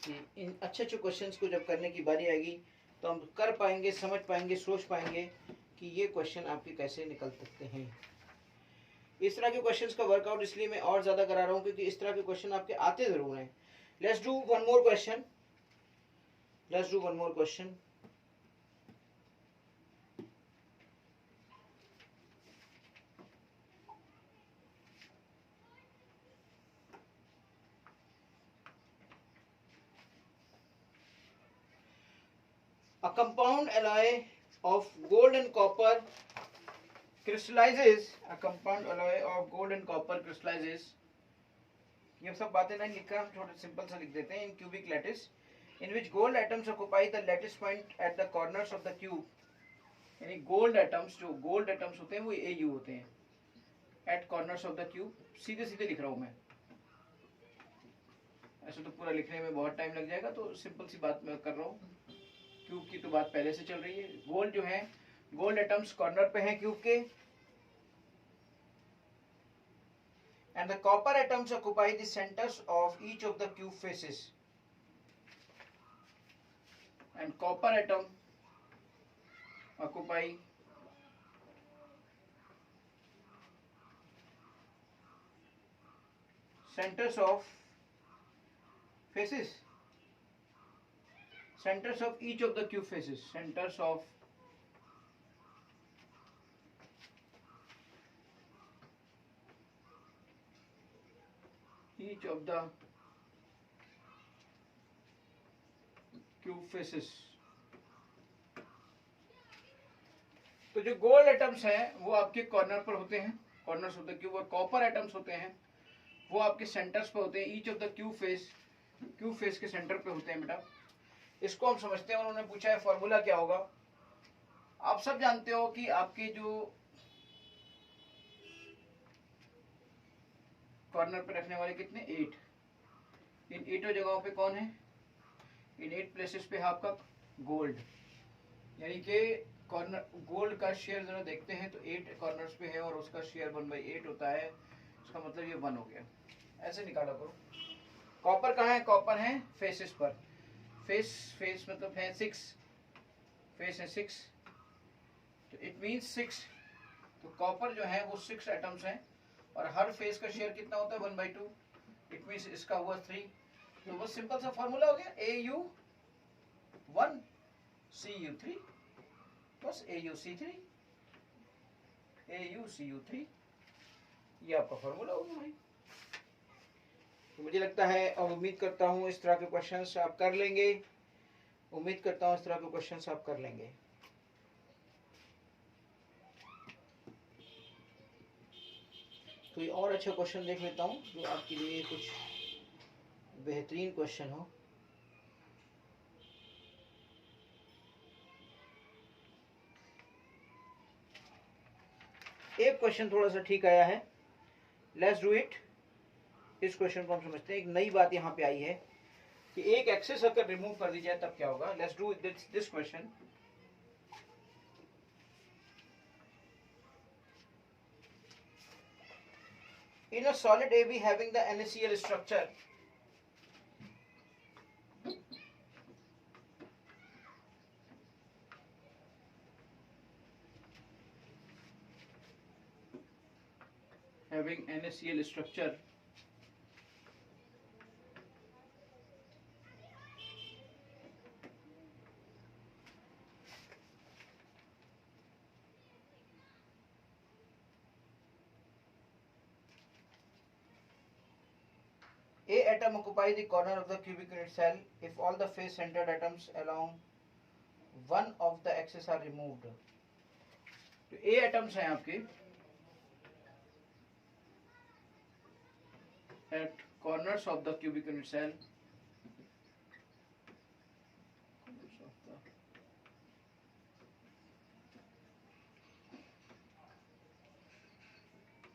कि इन अच्छे अच्छे क्वेश्चंस को जब करने की बारी आएगी तो हम कर पाएंगे, समझ पाएंगे, सोच पाएंगे कि ये क्वेश्चन आपके कैसे निकल सकते हैं. इस तरह के क्वेश्चंस का वर्कआउट इसलिए मैं और ज्यादा करा रहा हूँ क्योंकि इस तरह के क्वेश्चन आपके आते जरूर हैं. Let's do one more question. Let's do one more question. A compound alloy of gold and copper crystallizes. A compound alloy of gold and copper crystallizes. ये सब बातें नहीं लिखकर हम थोड़ा सिंपल सा लिख देते हैं. In cubic lattice in which gold atoms occupy the lattice point at the corners of the cube. यानी गोल्ड एटम्स, जो गोल्ड एटम्स होते हैं वो AU होते हैं at corners of the cube. सीधे सीधे लिख रहा हूं मैं, ऐसे तो पूरा लिखने में बहुत टाइम लग जाएगा, तो सिंपल सी बात मैं कर रहा हूँ. क्यूब की तो बात पहले से चल रही है. गोल्ड जो है, गोल्ड एटम्स कॉर्नर पे हैं क्यूब के, and the copper atoms occupy the centers of each of the cube faces. And copper atom occupy centers of faces, centers of each of the cube faces, centers of each of the cube faces। तो जो गोल्ड एटम्स हैं वो आपके कॉर्नर पर होते हैं, कॉर्नर्स ऑफ द क्यूब, और कॉपर एटम्स होते हैं वो आपके सेंटर्स पे होते हैं। Each of the cube face के सेंटर पे होते हैं बेटा। इसको हम समझते हैं। उन्होंने पूछा है फॉर्मूला क्या होगा। आप सब जानते हो कि आपके जो कॉर्नर पे रखने वाले कितने 8, इन 8 जगहों पे कौन है, इन 8 प्लेसेस पे है आपका गोल्ड। यानी कि कॉर्नर गोल्ड का शेयर जरा देखते हैं तो 8 कॉर्नर्स पे है और उसका शेयर 1/8 होता है। इसका मतलब ये 1 हो गया। ऐसे निकाला करो। कॉपर कहाँ है, कॉपर है फेसेस पर। फेस मतलब है 6, फेस है 6, तो इट मीन्स 6। तो कॉपर जो है वो 6 एटम्स हैं और हर फेस का शेयर कितना होता है 1/2। इट मीन्स इसका हुआ 3। तो बस सिंपल सा फॉर्मूला हो गया AU1 CU3, बस AuC3 AuCu3, ये आपका फॉर्मूला होगा भाई। तो मुझे लगता है और उम्मीद करता हूँ इस तरह के क्वेश्चंस आप कर लेंगे। उम्मीद करता हूँ इस तरह के क्वेश्चंस आप कर लेंगे। कोई और अच्छा क्वेश्चन देख लेता हूँ जो आपके लिए कुछ बेहतरीन क्वेश्चन हो। एक क्वेश्चन थोड़ा सा ठीक आया है, लेट्स डू इट। इस क्वेश्चन को हम समझते हैं। एक नई बात यहाँ पे आई है कि एक एक्सिस अगर रिमूव कर दी जाए तब क्या होगा। Let's do this question. In a solid AB having the NaCl structure, having NaCl structure, A atom occupies the corner of the cubic unit cell if all the face centered atoms along one of the axes are removed। तो A atoms हैं आपके at corners of the cubic unit cell,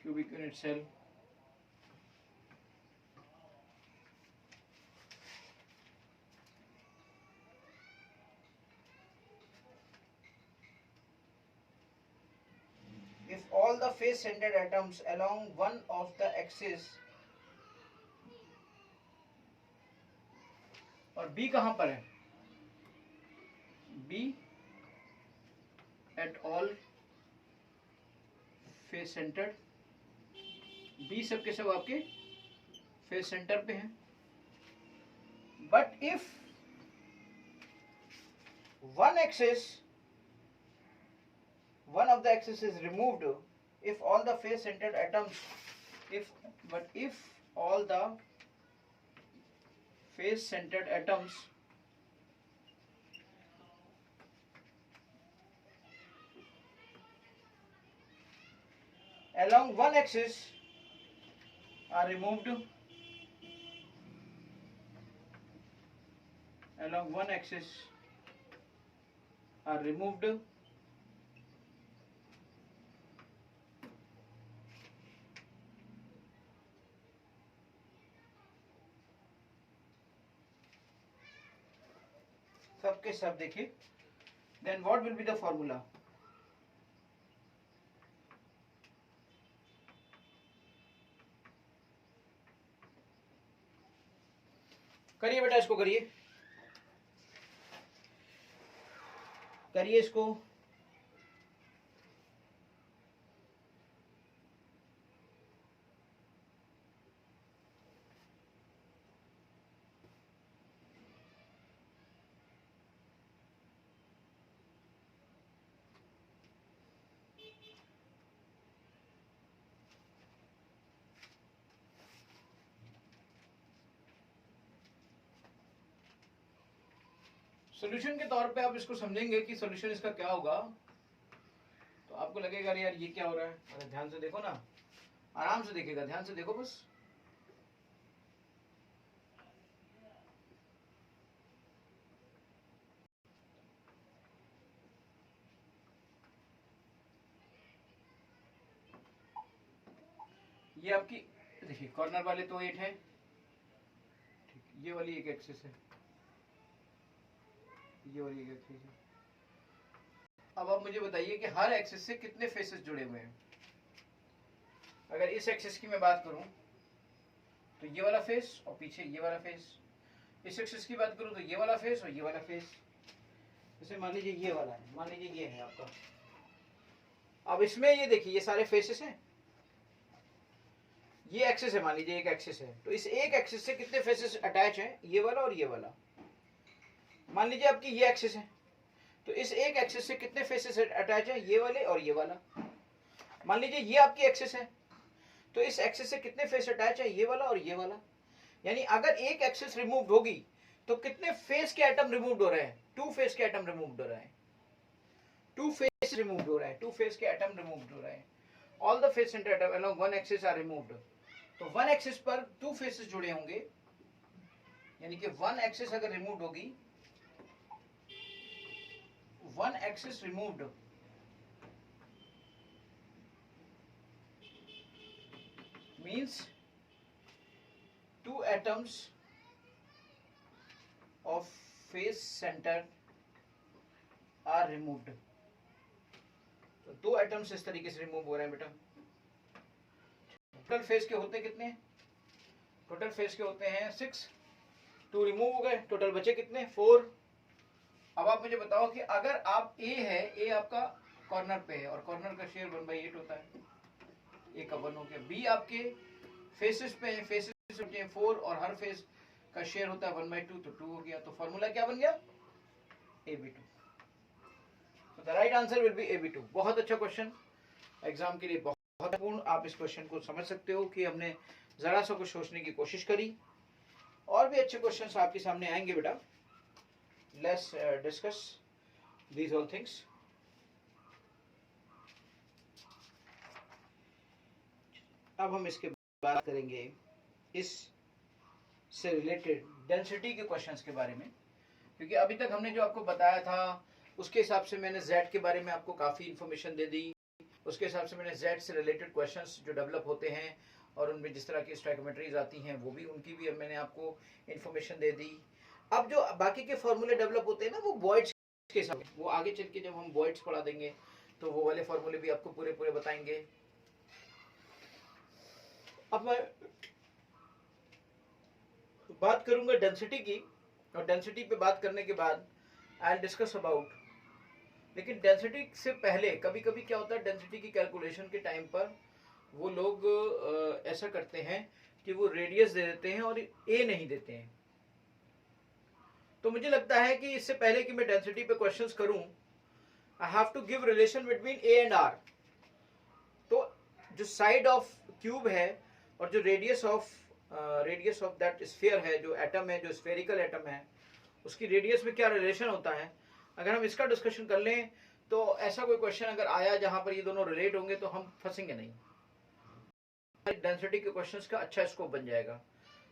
cubic unit cell, if all the face centered atoms along one of the axes, और B कहां पर है, B at all face centered, B सब के सब आपके फेस सेंटर पे हैं। But if one axis, one of the axis is removed, if all the face centered atoms, if all the face centered atoms along one axis are removed, along one axis are removed, सबके सब देखिए, then what will be the formula? करिए बेटा, इसको करिए, करिए इसको। सॉल्यूशन के तौर पे आप इसको समझेंगे कि सॉल्यूशन इसका क्या होगा, तो आपको लगेगा अरे यार ये क्या हो रहा है। अरे ध्यान से देखो ना, आराम से देखेगा, ध्यान से देखो बस। ये आपकी देखिए कॉर्नर वाले तो 8 है, ठीक, ये वाली एक एक्सिस है, ये वाली एक एक्सिस है। अब आप मुझे बताइए कि हर एक्सिस से कितने फेसेस जुड़े हुए हैं। अगर इस एक्सिस की मैं बात करूं तो ये वाला फेस और पीछे ये वाला फेस, इस एक्सिस की बात करूं तो ये वाला फेस और ये वाला फेस। जैसे मान लीजिए ये वाला है, मान लीजिए ये है आपका। अब इसमें ये देखिए ये सारे फेसेस हैं, ये एक्सिस है, मान लीजिए एक एक्सिस है, तो इस एक एक्सिस से कितने फेसेस अटैच हैं, ये वाला और ये वाला। मान लीजिए आपकी ये एक्सिस है, तो इस एक एक्सिस से कितने फेसेस अटैच हैं, ये वाले और ये वाला। मान लीजिए ये आपकी एक्सिस है, तो इस एक्सिस से कितने फेस अटैच है, ये वाला और ये वाला। यानी अगर एक एक्सिस रिमूव होगी तो कितने फेस के एटम रिमूव हो रहे हैं, 2 फेस के एटम रिमूव हो रहे हैं, 2 फेस रिमूव हो रहे हैं, 2 फेस के एटम रिमूव हो रहे हैं। All the face centre atom along one axis are removed. तो वन एक्सिस पर 2 फेसेस जुड़े होंगे, यानी कि वन एक्सिस अगर रिमूव होगी, one axis removed means 2 atoms of face center are removed। तो 2 एटम्स इस तरीके से रिमूव हो रहे हैं बेटा। टोटल फेस के होते कितने, टोटल फेस के होते हैं 6, 2 रिमूव हो गए, टोटल बचे कितने 4। अब आप मुझे बताओ कि अगर आप ए है, ए आपका कॉर्नर पे है और कॉर्नर का शेयर 1/8 होता है, ए का 1 हो गया। बी आपके फेसेस पे है, फेसेस पे 4 और हर फेस का शेयर होता है 1/2, तो 2 हो गया। तो फॉर्मूला क्या बन गया, AB2। तो the right answer will be AB2। बहुत अच्छा क्वेश्चन, एग्जाम के लिए बहुत महत्वपूर्ण। आप इस क्वेश्चन को समझ सकते हो कि हमने जरा सा कुछ सोचने की कोशिश करी। और भी अच्छे क्वेश्चंस आपके सामने आएंगे बेटा। Let's discuss these all things. अब हम इसके बात करेंगे इस से रिलेटेड डेंसिटी के क्वेश्चंस के बारे में, क्योंकि अभी तक हमने जो आपको बताया था उसके हिसाब से मैंने Z के बारे में आपको काफ़ी इन्फॉर्मेशन दे दी। उसके हिसाब से मैंने Z से रिलेटेड क्वेश्चंस जो डेवलप होते हैं और उनमें जिस तरह की स्टैकोमेट्रीज आती हैं वो भी, उनकी भी मैंने आपको इन्फॉर्मेशन दे दी। अब जो बाकी के फॉर्मूले डेवलप होते हैं ना, वो बॉयड्स के हिसाब, वो आगे चल के जब हम बॉयड्स पढ़ा देंगे तो वो वाले फॉर्मूले भी आपको पूरे पूरे बताएंगे। अब मैं बात करूंगा डेंसिटी की, और डेंसिटी पे बात करने के बाद आई विल डिस्कस अबाउट, लेकिन डेंसिटी से पहले कभी कभी क्या होता है, डेंसिटी की कैलकुलेशन के टाइम पर वो लोग ऐसा करते हैं कि वो रेडियस दे देते हैं और ए नहीं देते हैं। तो मुझे लगता है कि इससे पहले कि मैं डेंसिटी पे क्वेश्चंस करूं, I have to give relation between A and r. तो जो साइड ऑफ क्यूब है और जो रेडियस ऑफ दैट स्फीयर है, जो एटम है, जो स्फेरिकल एटम है, उसकी रेडियस में क्या रिलेशन होता है, अगर हम इसका डिस्कशन कर लें तो ऐसा कोई क्वेश्चन अगर आया जहां पर ये दोनों रिलेट होंगे तो हम फंसेंगे नहीं, डेंसिटी के क्वेश्चंस का अच्छा स्कोप बन जाएगा।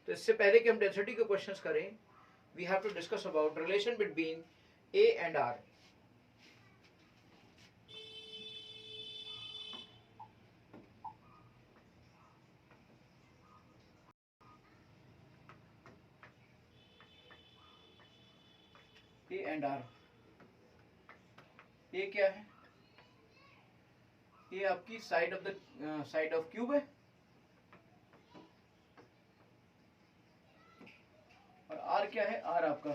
तो इससे पहले कि हम डेंसिटी के क्वेश्चंस करें, we have to discuss about relation between A and R. A and R, A क्या है, ये आपकी साइड ऑफ क्यूब है, और आर क्या है, आर आपका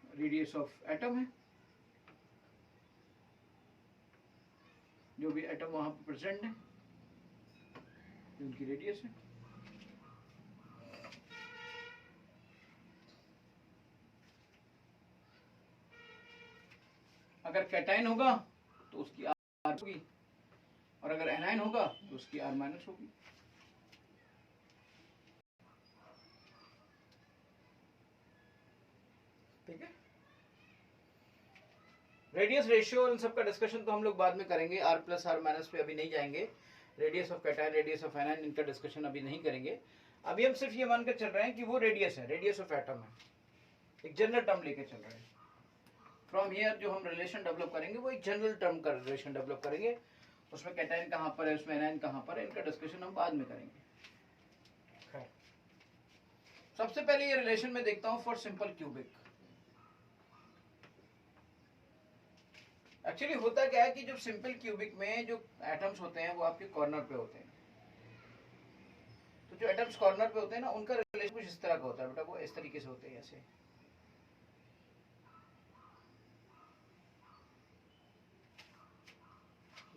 रेडियस ऑफ एटम है, जो भी एटम वहां पर प्रेजेंट है उनकी रेडियस है। अगर कैटाइन होगा तो उसकी आर होगी, और अगर एनाइन होगा तो उसकी आर माइनस होगी। ठीक है, रेडियस रेशियो इन सब का डिस्कशन तो हम लोग बाद में करेंगे, आर प्लस आर माइनस पे अभी नहीं जाएंगे। Radius of cation, radius of anion, इनका डिस्कशन अभी नहीं करेंगे। अभी हम सिर्फ ये मानकर चल रहे हैं कि वो रेडियस है, रेडियस ऑफ एटम है, एक जनरल टर्म लेके चल रहे हैं। फ्रॉम हियर जो हम रिलेशन डेवलप करेंगे वो एक जनरल टर्म का रिलेशन डेवलप करेंगे, उसमें कैटायन कहाँ पर है, उसमें एनायन कहाँ पर है, इनका डिस्कशन हम बाद में करेंगे। सबसे पहले ये रिलेशन में देखता हूं फॉर सिंपल क्यूबिक। एक्चुअली होता क्या है कि जब सिंपल क्यूबिक में जो एटम्स होते हैं वो आपके कॉर्नर पे होते हैं, तो जो एटम्स कॉर्नर पे होते हैं ना उनका रिलेशन कुछ इस तरह का होता है बेटा, वो इस तरीके से होते हैं ऐसे।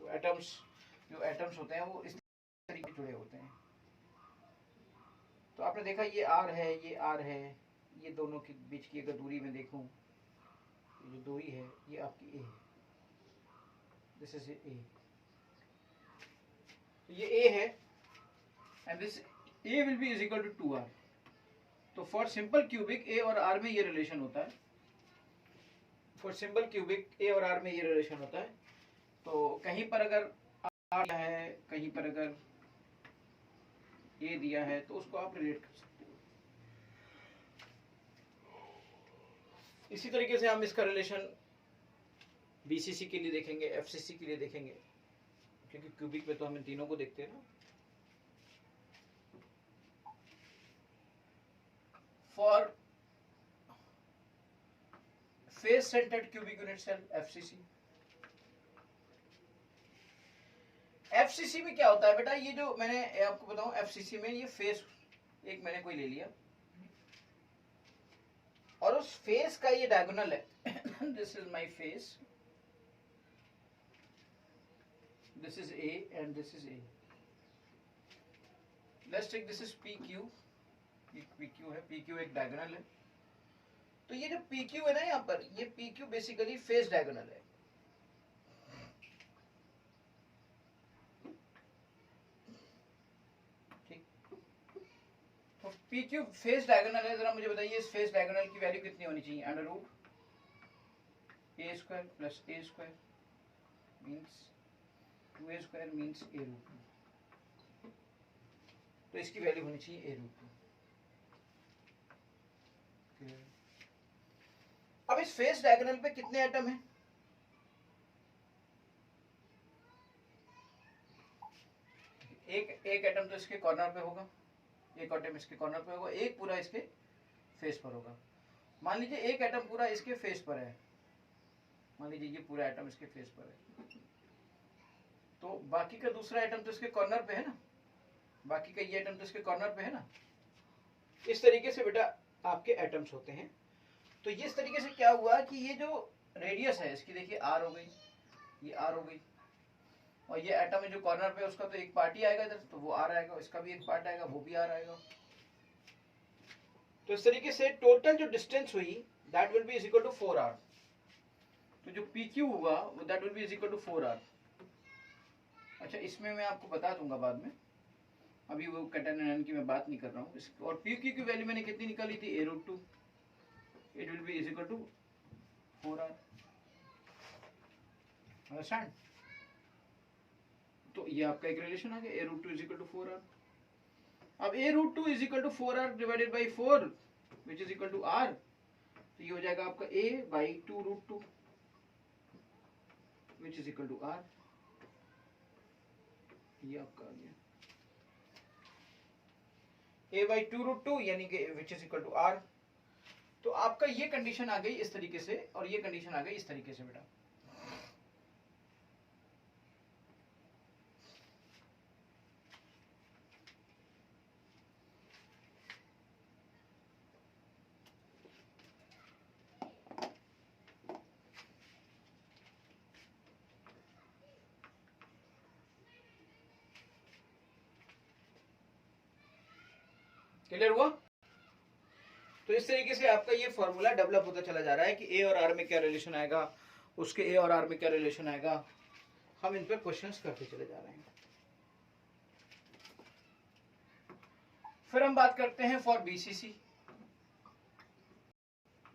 जो एटम्स होते हैं वो इस तरीके से जुड़े होते हैं। तो आपने देखा ये आर है, ये आर है, ये दोनों के बीच की अगर दूरी में देखूं, ये जो दूरी है ये आपकी ए है, दिस इज ए, ये ए है and this a will be is equal to 2r। तो फॉर सिंपल क्यूबिक ए और आर में ये रिलेशन होता है, फॉर सिंपल क्यूबिक ए और आर में ये रिलेशन होता है। तो कहीं पर अगर आर है, कहीं पर अगर ए दिया है, तो उसको आप रिलेट कर सकते हो। इसी तरीके से हम इसका रिलेशन बीसीसी के लिए देखेंगे, एफसीसी के लिए देखेंगे, क्योंकि क्यूबिक में तो हम इन तीनों को देखते हैं ना। For face centred cubic unit cell, FCC. FCC में क्या होता है बेटा, ये जो मैंने आपको बताऊं, एफसीसी में ये फेस एक मैंने कोई ले लिया और उस फेस का ये डायगोनल है this is my face, this is A and this is A. Let's take this is PQ. PQ है, PQ एक डायगोनल है। तो ये जो PQ है ना यहाँ पर, ये PQ बेसिकली फेस डायगोनल है। ठीक, तो PQ फेस डायगोनल है। जरा मुझे बताइए इस फेस डायगोनल की वैल्यू कितनी होनी चाहिए? Under root a square plus a square means 2a square means a root 2, तो इसकी वैल्यू होनी चाहिए a रूट 2। अब इस फेस डायगोनल पे कितने एटम हैं? एक एटम तो इसके कॉर्नर पे होगा, एक एटम इसके कॉर्नर पे होगा, एक पूरा इसके फेस पर होगा। मान लीजिए एक एटम पूरा इसके फेस पर है, मान लीजिए ये पूरा एटम इसके फेस पर है, तो बाकी का दूसरा एटम तो इसके कॉर्नर पे है ना, बाकी का ये एटम तो इसके कॉर्नर पे है ना। इस तरीके से बेटा आपके एटम्स होते हैं। तो ये इस तरीके से क्या हुआ कि ये जो रेडियस है इसकी देखिए आर हो गई, ये आर हो गई, और ये एटम है जो कॉर्नर पे उसका तो एक पार्ट ही आएगा इधर, तो वो आर आएगा, इसका भी एक पार्ट आएगा, वो भी आर आएगा। तो इस तरीके से टोटल जो डिस्टेंस हुई that will be is equal to 4r। तो जो PQ हुआ वो that will be is equal to 4r। अच्छा, इसमें मैं आपको बता दूंगा बाद में, अभी वो कैटायन एनायन की मैं बात नहीं कर रहा हूँ। और PQ की वैल्यू मैंने कितनी निकाली थी? a root 2, it will be is equal to 4r। Understand? तो ये आपका एक रिलेशन आ गया, a root 2 is equal to 4r। अब a root 2 is equal to 4r divided by 4 which is equal to r, तो ये हो जाएगा आपका a बाई 2 root 2 which is equal to r। ये आपका आ गया a बाई 2 रूट 2 यानी कि which is equal to r। तो आपका ये कंडीशन आ गई इस तरीके से, और ये कंडीशन आ गई इस तरीके से बेटा। क्लियर हुआ? तो इस तरीके से आपका ये फॉर्मूला डेवलप होता चला जा रहा है कि ए और आर में क्या रिलेशन आएगा, उसके ए और आर में क्या रिलेशन आएगा। हम इन पर क्वेश्चंस करते चले जा रहे हैं। फिर हम बात करते हैं for BCC,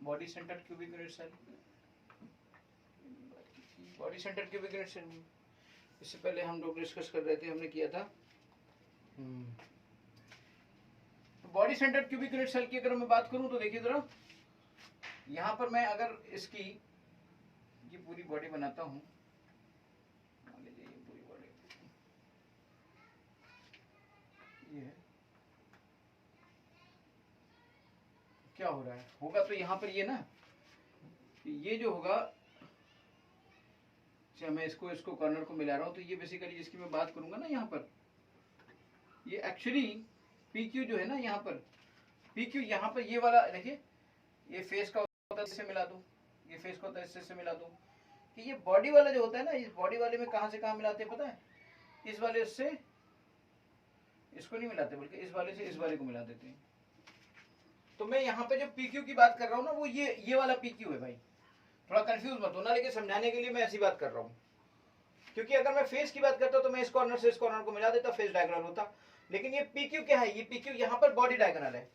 body centred cubic unit cell. Body centre cubic unit cell, इससे पहले हम लोग डिस्कस कर रहे थे, हमने किया था body centre cubic unit cell की अगर मैं बात करूं तो देखिए जरा, यहां पर मैं अगर इसकी ये पूरी बॉडी बनाता हूं, मान लीजिए ये पूरी बॉडी ये है, क्या हो रहा है, होगा तो यहाँ पर ये ना, ये जो होगा, चाहे मैं इसको कॉर्नर को मिला रहा हूँ, तो ये बेसिकली जिसकी मैं बात करूंगा ना, यहाँ पर ये एक्चुअली PQ जो है ना, यहाँ पर PQ, यहाँ पर ये वाला देखिए, ये फेस का होता है, इससे मिला दूं, ये फेस का होता है, इससे मिला दूं, कि ये बॉडी वाला जो होता है ना, इस बॉडी वाले में कहाँ से कहाँ मिलाते हैं पता है, इस वाले से इसको नहीं मिलाते, बल्कि इस वाले से इस वाले को मिला देते हैं। तो मैं यहाँ पे जो PQ की बात कर रहा हूँ ना, वो ये वाला PQ है भाई, थोड़ा कंफ्यूज मत होना, लेकिन समझाने के लिए मैं ऐसी बात कर रहा हूँ, क्योंकि अगर मैं फेस की बात करता तो मैं इस कॉर्नर से इस कॉर्नर को मिला देता, फेस डायगोनल होता, लेकिन ये PQ क्या है, ये PQ यहाँ पर बॉडी डायगोनल है।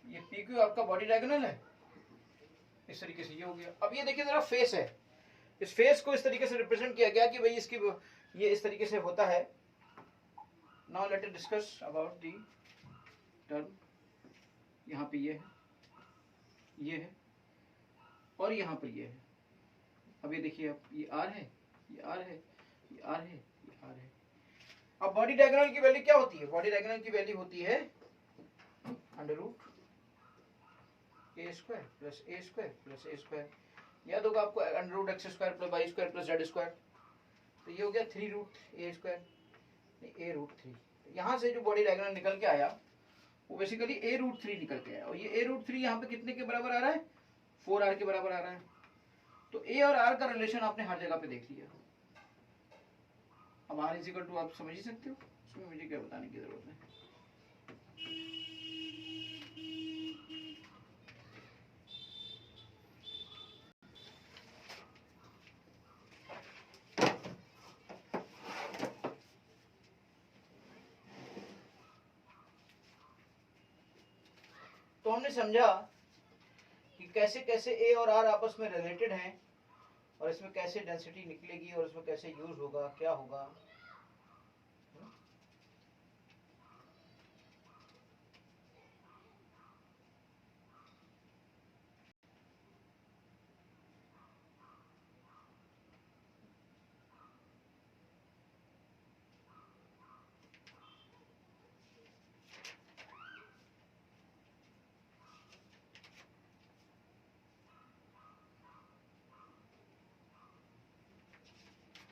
ये PQ आपका बॉडी डायगोनल है, इस तरीके से ये हो गया। अब ये देखिए जरा, फेस है, इस फेस को इस तरीके से रिप्रेजेंट किया गया कि भाई इसकी ये इस तरीके से होता है। Now let us discuss about the term, यहाँ पे ये है और यहाँ पर ये है। अब ये देखिए, अब ये R है, ये R है, ये R है, ये R है। अब बॉडी डायगोनल की वैल्यू क्या होती है, बॉडी डायगोनल की वैल्यू होती है under root a square plus a square plus a square, याद होगा आपको, under root x square plus y square plus z square, तो ये हो गया 3 root a square, a root 3। यहाँ से जो बॉडी डायगोनल निकल के आया वो बेसिकली a रूट 3 निकल के आया, और ये a रूट 3 यहाँ पे कितने के बराबर आ रहा है, 4r के बराबर आ रहा है। तो a और r का रिलेशन आपने हर जगह पे देख लिया। अब r इज इक्वल टू आप समझ ही सकते हो, उसमें मुझे क्या बताने की जरूरत है। तो हमने समझा कि कैसे कैसे a और r आपस में रिलेटेड हैं, और इसमें कैसे डेंसिटी निकलेगी, और इसमें कैसे यूज होगा, क्या होगा।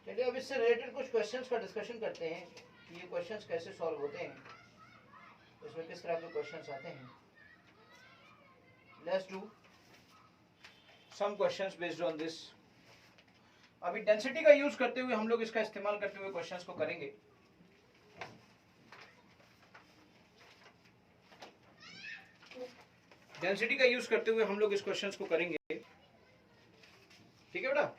चलिए अब इससे रिलेटेड कुछ क्वेश्चंस का डिस्कशन करते हैं कि ये क्वेश्चंस कैसे सॉल्व होते हैं, इसमें किस तरह के क्वेश्चंस आते हैं। Let's do some questions based on this. अभी डेंसिटी का यूज करते हुए हम लोग इसका इस्तेमाल करते हुए क्वेश्चंस को करेंगे। डेंसिटी का यूज करते हुए हम लोग इस क्वेश्चंस को करेंगे, ठीक है बेटा।